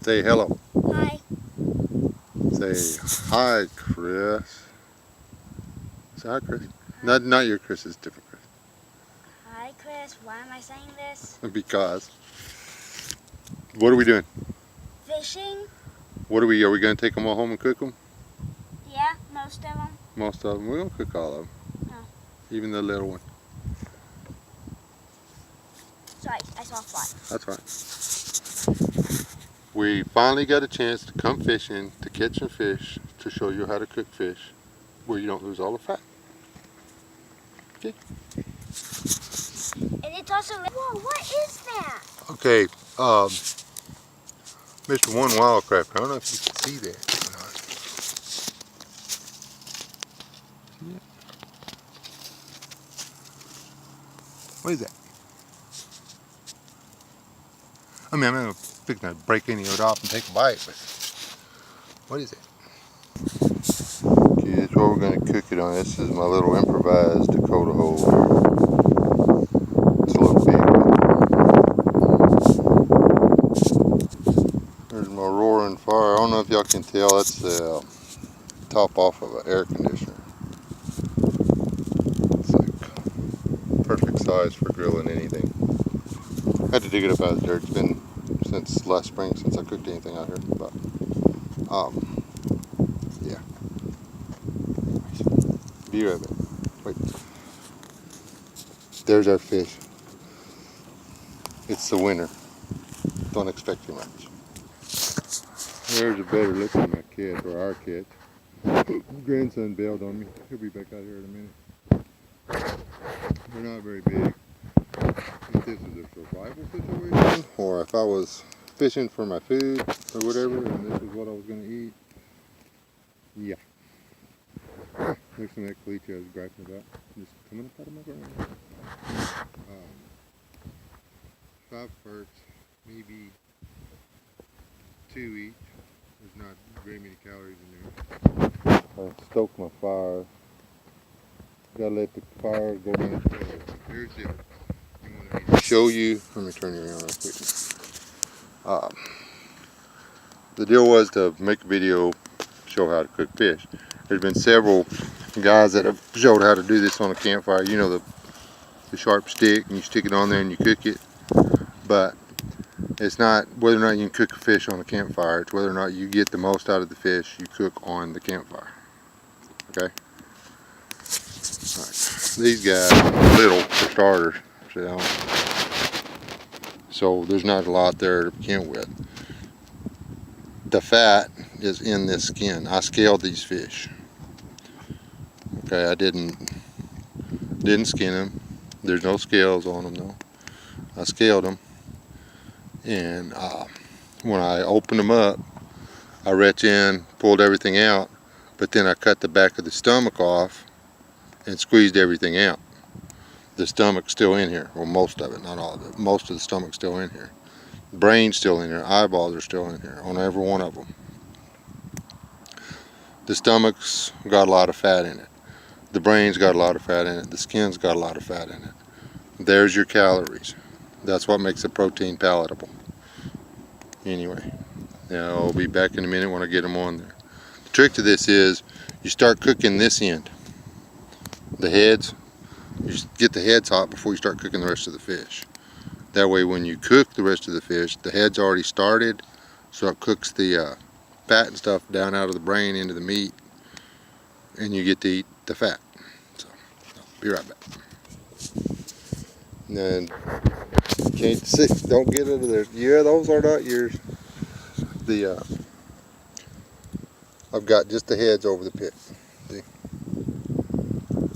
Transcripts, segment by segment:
Say hello. Hi. Say hi, Chris. Say hi, Chris. Hi. Not your Chris, it's different Chris. Hi, Chris. Why am I saying this? Because. What are we doing? Fishing? Are we going to take them all home and cook them? Yeah, most of them. Most of them. We're going to cook all of them. No. Even the little one. Sorry, I saw a fly. That's right. We finally got a chance to come fishing, to catch some fish, to show you how to cook fish where you don't lose all the fat. Okay? And it's also... Whoa, what is that? Okay, Mr. One Wildcraft, I don't know if you can see that. What is that? I mean, I'm not fixing to break any of it off and take a bite, but what is it? Okay, that's what we're going to cook it on. This is my little improvised Dakota hole here. It's a little big. There's my roaring fire. I don't know if y'all can tell, that's the top off of an air conditioner. It's like perfect size for grilling anything. I had to dig it up out of the dirt. It's been since last spring since I cooked anything out here, but yeah. Be right back. Wait. There's our fish. It's the winner. Don't expect too much. There's a better look at my cat, or our cat. Grandson bailed on me. He'll be back out here in a minute. They're not very big. If this is a survival situation, or if I was fishing for my food or whatever, and this is what I was going to eat, yeah. There's some of that caliche I was griping about. Just coming up out of my ground. 5 perks, maybe 2 each. There's not very many calories in there. I stoked my fire. Gotta let the fire go down. Here's it. Show you. Let me turn you around real quick. The deal was to make a video, show how to cook fish. There's been several guys that have showed how to do this on a campfire. You know, the sharp stick, and you stick it on there and you cook it. But it's not whether or not you can cook a fish on a campfire, it's whether or not you get the most out of the fish you cook on the campfire. Okay? Alright. These guys are little for starters. So there's not a lot there to begin with. The fat is in this skin. I scaled these fish. Okay, I didn't skin them. There's no scales on them though. I scaled them, and when I opened them up, I reached in, pulled everything out, but then I cut the back of the stomach off and squeezed everything out. The stomach's still in here. Well, most of it, not all of it. Most of the stomach's still in here. Brain's still in here. Eyeballs are still in here on every one of them. The stomach's got a lot of fat in it. The brain's got a lot of fat in it. The skin's got a lot of fat in it. There's your calories. That's what makes the protein palatable. Anyway, I'll be back in a minute when I get them on there. The trick to this is you start cooking this end. The heads, you just get the heads hot before you start cooking the rest of the fish. That way when you cook the rest of the fish, the head's already started, so it cooks the fat and stuff down out of the brain into the meat, and you get to eat the fat. So, I'll be right back. And can't see, don't get into there. Yeah, those are not yours. I've got just the heads over the pit. See?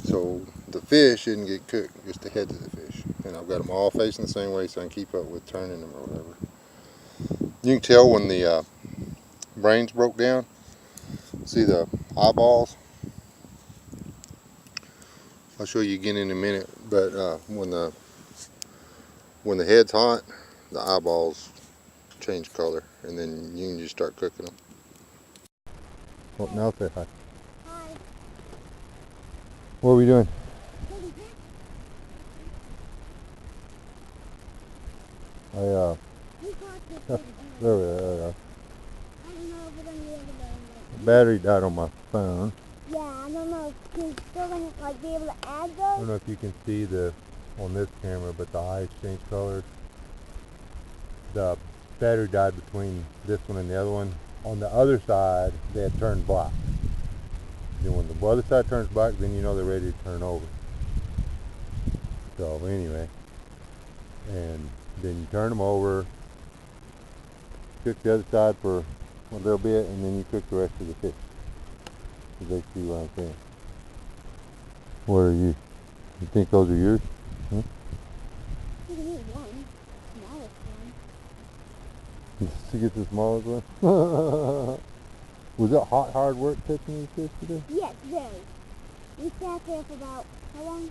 So the fish didn't get cooked, just the heads of the fish. And I've got them all facing the same way so I can keep up with turning them or whatever. You can tell when the brains broke down. See the eyeballs? I'll show you again in a minute, but when the head's hot, the eyeballs change color, and then you can just start cooking them. Well, now say hi. Hi. What are we doing? There we are. don't know if we're gonna be able to. Battery died on my phone. Yeah, I don't know if you're still gonna like be able to add I those. don't know if you can see on this camera, but the eyes change colors. The battery died between this one and the other one. On the other side, they had turned black. Then when the other side turns black, then you know they're ready to turn over. So anyway, and then you turn them over, cook the other side for a little bit, and then you cook the rest of the fish. So they see what I'm saying. What are you? You think those are yours? You can eat one, smallest one. Just to get the smallest one? Was it hard work catching these fish today? Yes, very. We sat there for about how long?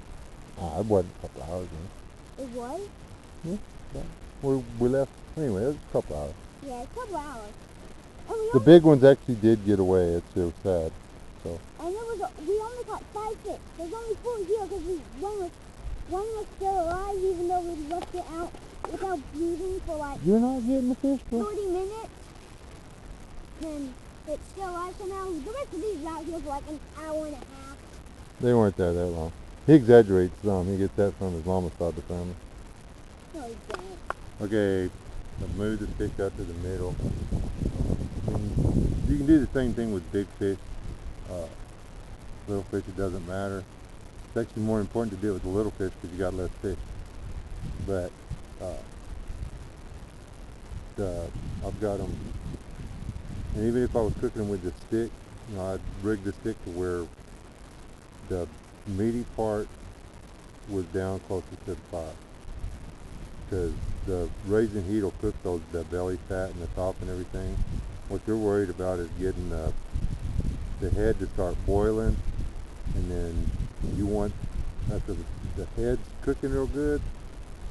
It wasn't a couple hours. It was? We left, anyway, it was a couple hours. Yeah, a couple hours. And The big ones actually did get away. It's so sad. And we only caught 5 fish. There's only 4 here because one was still alive even though we left it out without breathing for like You're not getting the fish, bro? 40 minutes. And it's still alive somehow. The rest of these are out here for like an hour and a half. They weren't there that long. He exaggerates some. He gets that from his mama's side of the family. No, he didn't. Okay, I'll move the fish out to the middle. And you can do the same thing with big fish. Little fish, it doesn't matter. It's actually more important to deal with the little fish because you got less fish. But I've got them, and even if I was cooking them with the stick, I'd rig the stick to where the meaty part was down closer to the fire, because the raising heat will cook the belly fat and the top and everything. What you're worried about is getting the head to start boiling, and then you want, after the head's cooking real good,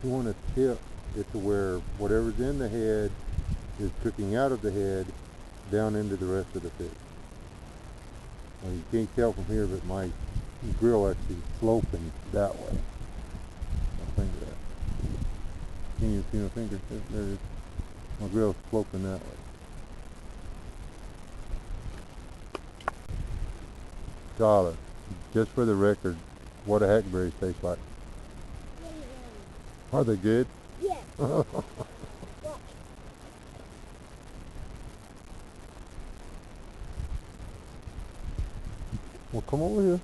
you want to tip it to where whatever's in the head is cooking out of the head down into the rest of the fish. Well, you can't tell from here, but my grill actually sloping that way. My finger that. Can you see my finger? There it is. My grill's sloping that way. Tyler, just for the record, what do hackberries taste like? Are they good? Yes. Well, come over here.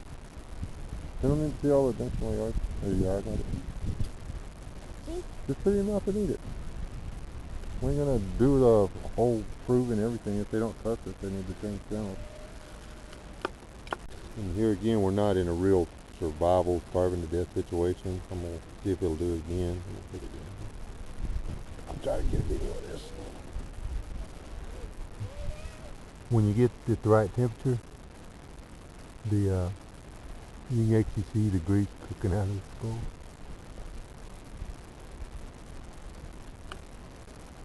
You don't need to see all the things in my yard. There you are, got it. See? Just put it in your mouth and eat it. We ain't gonna do the whole proving everything. If they don't trust us, they need to change channels. And here again, we're not in a real survival, starving to death situation. I'm gonna see if it'll do it again. I'm trying to get a video of this. When you get at the right temperature, you can actually see the grease cooking out of the skull.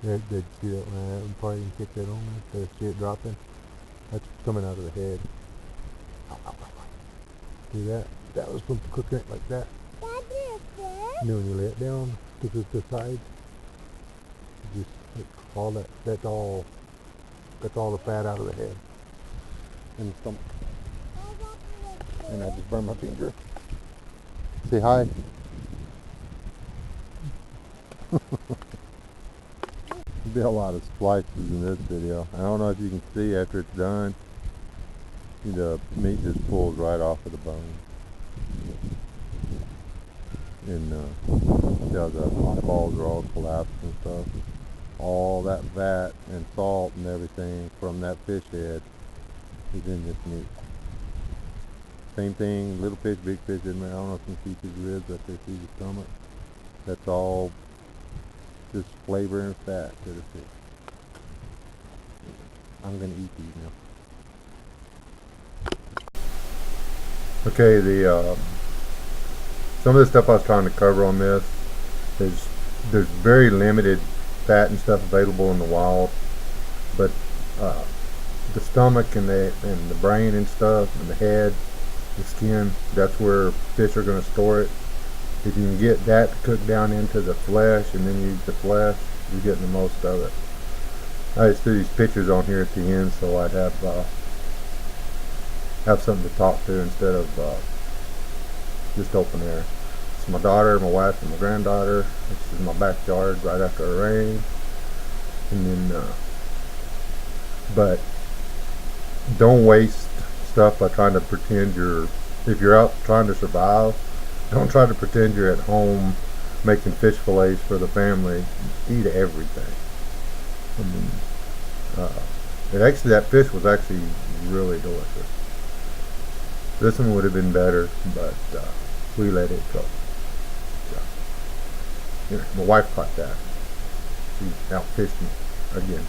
That see that one part, you can kick that on there, so see it dropping. That's coming out of the head. See that? That was from cooking it like that. That's it, fish. And then when you lay it down, this is the sides. Just like all that's all the fat out of the head and the stomach. And I just burned my finger. Say hi. There'll be a lot of splices in this video. I don't know if you can see after it's done. The meat just pulls right off of the bone. And the eyeballs are all collapsed and stuff. All that fat and salt and everything from that fish head is in this meat. Same thing, little fish, big fish, I don't know if you can see through the ribs, but they see the stomach. That's all just flavor and fat to the fish. I'm going to eat these now. Okay, some of the stuff I was trying to cover on this is there's very limited fat and stuff available in the wild, but the stomach and the brain and stuff and the head, the skin, that's where fish are going to store it. If you can get that cooked down into the flesh and then use the flesh, you're getting the most of it. I just threw these pictures on here at the end so I'd have something to talk to instead of just open air. It's my daughter, my wife, and my granddaughter. This is my backyard right after a rain. And then, but don't waste stuff by trying to pretend if you're out trying to survive, don't try to pretend you're at home making fish fillets for the family. Eat everything. I mean, that fish was actually really delicious. This one would have been better, but we let it go. Yeah. My wife caught that. She outfished me again.